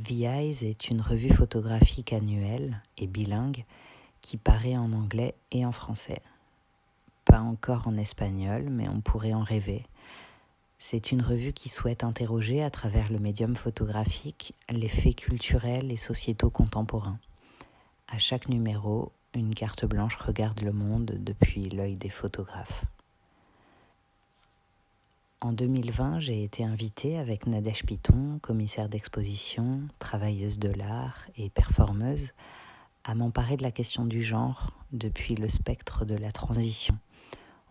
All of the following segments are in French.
The Eyes est une revue photographique annuelle et bilingue qui paraît en anglais et en français. Pas encore en espagnol, mais on pourrait en rêver. C'est une revue qui souhaite interroger à travers le médium photographique les faits culturels et sociétaux contemporains. À chaque numéro, une carte blanche regarde le monde depuis l'œil des photographes. En 2020, j'ai été invitée avec Nadège Piton, commissaire d'exposition, travailleuse de l'art et performeuse, à m'emparer de la question du genre depuis le spectre de la transition,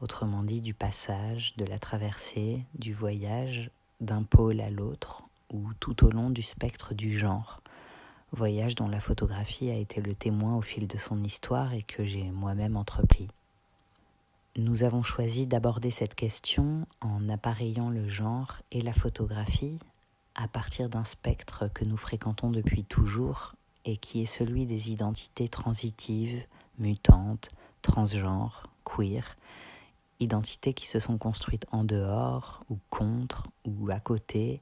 autrement dit du passage, de la traversée, du voyage d'un pôle à l'autre ou tout au long du spectre du genre, voyage dont la photographie a été le témoin au fil de son histoire et que j'ai moi-même entrepris. Nous avons choisi d'aborder cette question en appareillant le genre et la photographie à partir d'un spectre que nous fréquentons depuis toujours et qui est celui des identités transitives, mutantes, transgenres, queer, identités qui se sont construites en dehors ou contre ou à côté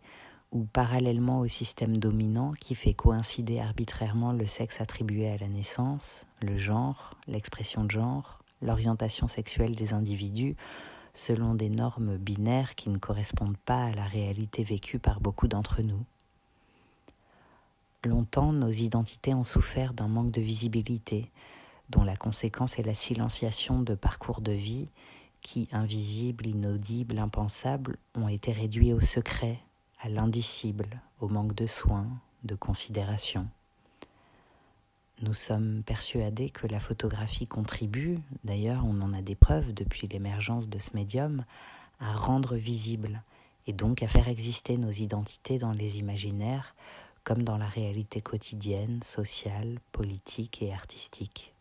ou parallèlement au système dominant qui fait coïncider arbitrairement le sexe attribué à la naissance, le genre, l'expression de genre, l'orientation sexuelle des individus selon des normes binaires qui ne correspondent pas à la réalité vécue par beaucoup d'entre nous. Longtemps, nos identités ont souffert d'un manque de visibilité, dont la conséquence est la silenciation de parcours de vie qui, invisibles, inaudibles, impensables, ont été réduits au secret, à l'indicible, au manque de soins, de considération. Nous sommes persuadés que la photographie contribue, d'ailleurs on en a des preuves depuis l'émergence de ce médium, à rendre visible et donc à faire exister nos identités dans les imaginaires comme dans la réalité quotidienne, sociale, politique et artistique.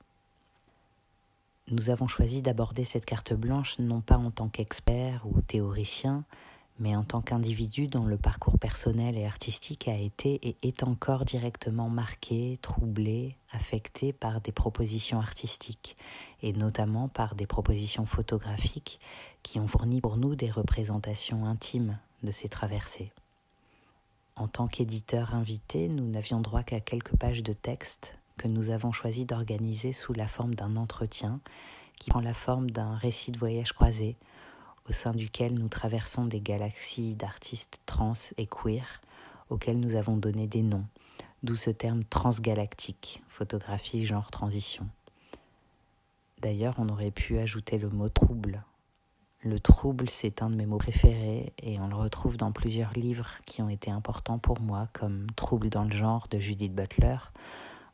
Nous avons choisi d'aborder cette carte blanche non pas en tant qu'expert ou théoricien, mais en tant qu'individu dont le parcours personnel et artistique a été et est encore directement marqué, troublé, affecté par des propositions artistiques, et notamment par des propositions photographiques qui ont fourni pour nous des représentations intimes de ces traversées. En tant qu'éditeur invité, nous n'avions droit qu'à quelques pages de texte que nous avons choisi d'organiser sous la forme d'un entretien qui prend la forme d'un récit de voyage croisé, au sein duquel nous traversons des galaxies d'artistes trans et queer, auxquels nous avons donné des noms, d'où ce terme transgalactique, photographie, genre, transition. D'ailleurs, on aurait pu ajouter le mot trouble. Le trouble, c'est un de mes mots préférés et on le retrouve dans plusieurs livres qui ont été importants pour moi, comme Trouble dans le genre de Judith Butler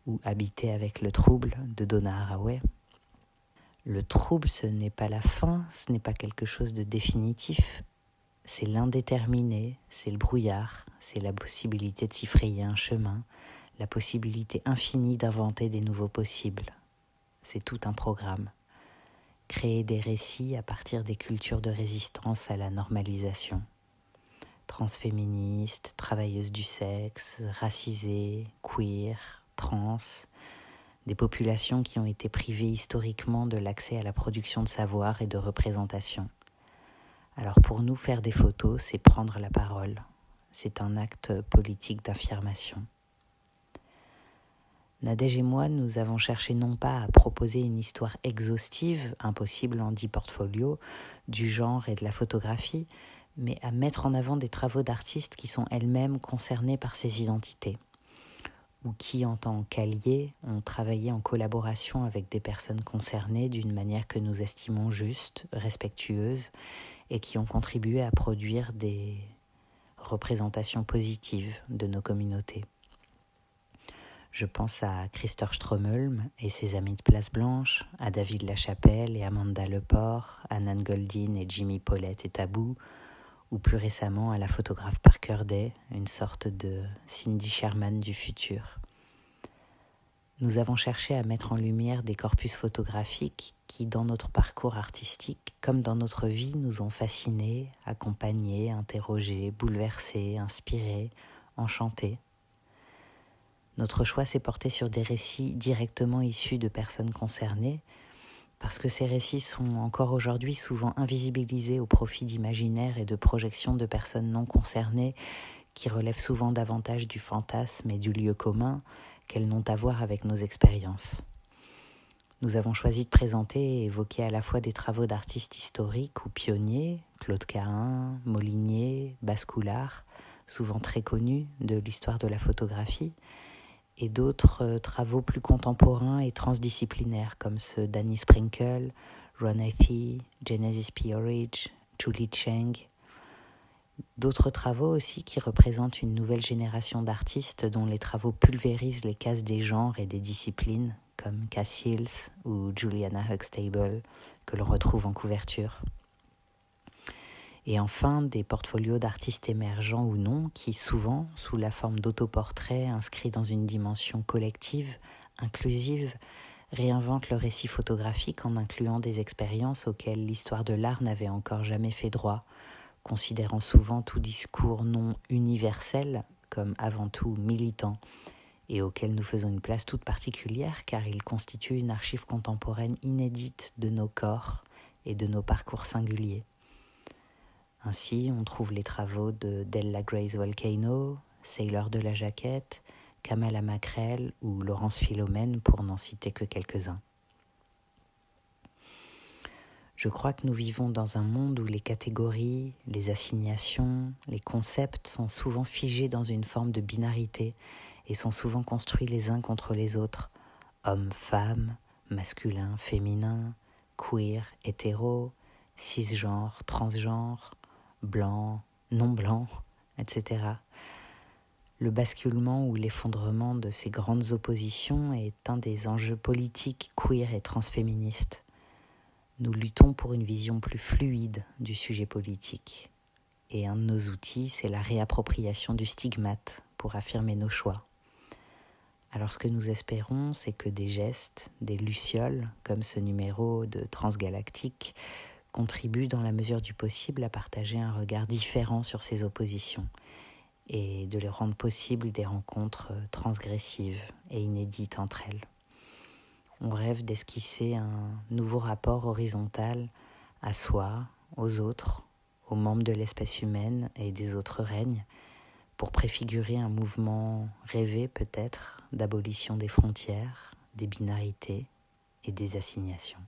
ou Habiter avec le trouble de Donna Haraway. Le trouble, ce n'est pas la fin, ce n'est pas quelque chose de définitif, c'est l'indéterminé, c'est le brouillard, c'est la possibilité de s'y frayer un chemin, la possibilité infinie d'inventer des nouveaux possibles. C'est tout un programme. Créer des récits à partir des cultures de résistance à la normalisation. Transféministes, travailleuses du sexe, racisées, queer, trans, des populations qui ont été privées historiquement de l'accès à la production de savoir et de représentation. Alors pour nous, faire des photos, c'est prendre la parole. C'est un acte politique d'affirmation. Nadège et moi, nous avons cherché non pas à proposer une histoire exhaustive, impossible en 10 portfolios, du genre et de la photographie, mais à mettre en avant des travaux d'artistes qui sont elles-mêmes concernés par ces identités, ou qui, en tant qu'alliés, ont travaillé en collaboration avec des personnes concernées d'une manière que nous estimons juste, respectueuse, et qui ont contribué à produire des représentations positives de nos communautés. Je pense à Christer Strömholm et ses amis de Place Blanche, à David Lachapelle et Amanda Lepore, à Nan Goldin et Jimmy Paulette et Tabou, ou plus récemment à la photographe Parker Day, une sorte de Cindy Sherman du futur. Nous avons cherché à mettre en lumière des corpus photographiques qui, dans notre parcours artistique, comme dans notre vie, nous ont fascinés, accompagnés, interrogés, bouleversés, inspirés, enchantés. Notre choix s'est porté sur des récits directement issus de personnes concernées, parce que ces récits sont encore aujourd'hui souvent invisibilisés au profit d'imaginaires et de projections de personnes non concernées qui relèvent souvent davantage du fantasme et du lieu commun qu'elles n'ont à voir avec nos expériences. Nous avons choisi de présenter et évoquer à la fois des travaux d'artistes historiques ou pionniers, Claude Cahun, Molinier, Bascoulard, souvent très connus de l'histoire de la photographie, et d'autres travaux plus contemporains et transdisciplinaires comme ceux d'Annie Sprinkle, Ron Athey, Genesis P-Orridge, Julie Cheng. D'autres travaux aussi qui représentent une nouvelle génération d'artistes dont les travaux pulvérisent les cases des genres et des disciplines, comme Cass Hills ou Juliana Huxtable, que l'on retrouve en couverture. Et enfin, des portfolios d'artistes émergents ou non, qui souvent, sous la forme d'autoportraits inscrits dans une dimension collective, inclusive, réinventent le récit photographique en incluant des expériences auxquelles l'histoire de l'art n'avait encore jamais fait droit, considérant souvent tout discours non universel comme avant tout militant, et auquel nous faisons une place toute particulière car il constitue une archive contemporaine inédite de nos corps et de nos parcours singuliers. Ainsi, on trouve les travaux de Della Grace Volcano, Sailor de la Jaquette, Kamala Macrel ou Laurence Philomène, pour n'en citer que quelques-uns. Je crois que nous vivons dans un monde où les catégories, les assignations, les concepts sont souvent figés dans une forme de binarité et sont souvent construits les uns contre les autres, hommes, femmes, masculin, féminin, queer, hétéro, cisgenre, transgenre, blanc, non blanc, etc. Le basculement ou l'effondrement de ces grandes oppositions est un des enjeux politiques queer et transféministes. Nous luttons pour une vision plus fluide du sujet politique. Et un de nos outils, c'est la réappropriation du stigmate pour affirmer nos choix. Alors ce que nous espérons, c'est que des gestes, des lucioles, comme ce numéro de Transgalactique, contribuent dans la mesure du possible à partager un regard différent sur ces oppositions et de les rendre possibles des rencontres transgressives et inédites entre elles. On rêve d'esquisser un nouveau rapport horizontal à soi, aux autres, aux membres de l'espèce humaine et des autres règnes, pour préfigurer un mouvement rêvé peut-être d'abolition des frontières, des binarités et des assignations.